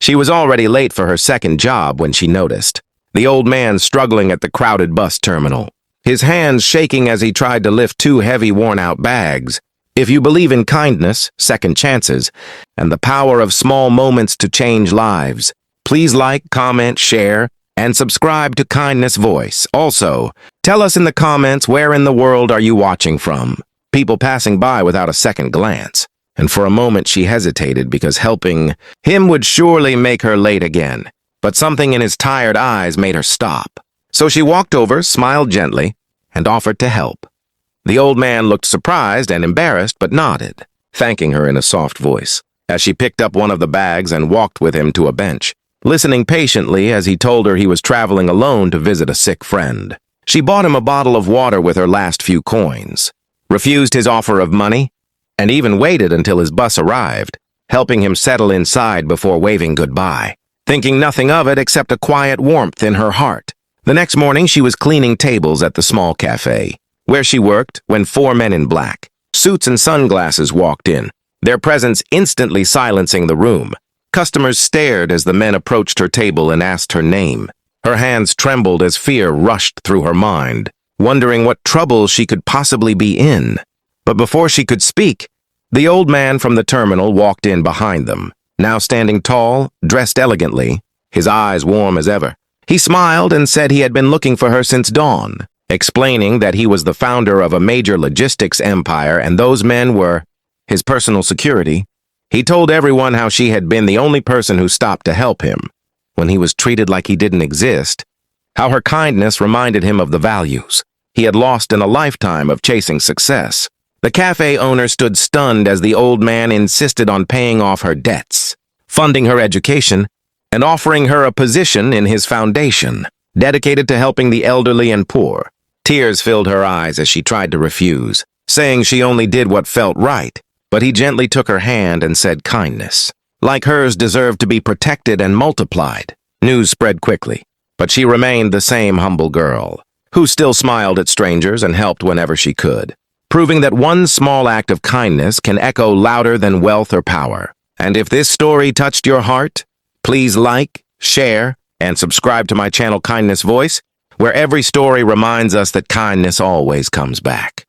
She was already late for her second job when she noticed the old man struggling at the crowded bus terminal, his hands shaking as he tried to lift two heavy, worn-out bags. If you believe in kindness, second chances, and the power of small moments to change lives, please like, comment, share, and subscribe to Kindness Voice. Also, tell us in the comments where in the world are you watching from. People passing by without a second glance. And for a moment she hesitated because helping him would surely make her late again. But something in his tired eyes made her stop. So she walked over, smiled gently, and offered to help. The old man looked surprised and embarrassed, but nodded, thanking her in a soft voice, as she picked up one of the bags and walked with him to a bench, listening patiently as he told her he was traveling alone to visit a sick friend. She bought him a bottle of water with her last few coins, refused his offer of money, and even waited until his bus arrived, helping him settle inside before waving goodbye, thinking nothing of it except a quiet warmth in her heart. The next morning she was cleaning tables at the small café, where she worked, when four men in black, suits and sunglasses walked in, their presence instantly silencing the room. Customers stared as the men approached her table and asked her name. Her hands trembled as fear rushed through her mind, wondering what trouble she could possibly be in. But before she could speak, the old man from the terminal walked in behind them, now standing tall, dressed elegantly, his eyes warm as ever. He smiled and said he had been looking for her since dawn, explaining that he was the founder of a major logistics empire and those men were his personal security. He told everyone how she had been the only person who stopped to help him when he was treated like he didn't exist, how her kindness reminded him of the values he had lost in a lifetime of chasing success. The cafe owner stood stunned as the old man insisted on paying off her debts, funding her education, and offering her a position in his foundation, dedicated to helping the elderly and poor. Tears filled her eyes as she tried to refuse, saying she only did what felt right, but he gently took her hand and said kindness, like hers, deserved to be protected and multiplied. News spread quickly, but she remained the same humble girl, who still smiled at strangers and helped whenever she could, proving that one small act of kindness can echo louder than wealth or power. And if this story touched your heart, please like, share, and subscribe to my channel Kindness Voice, where every story reminds us that kindness always comes back.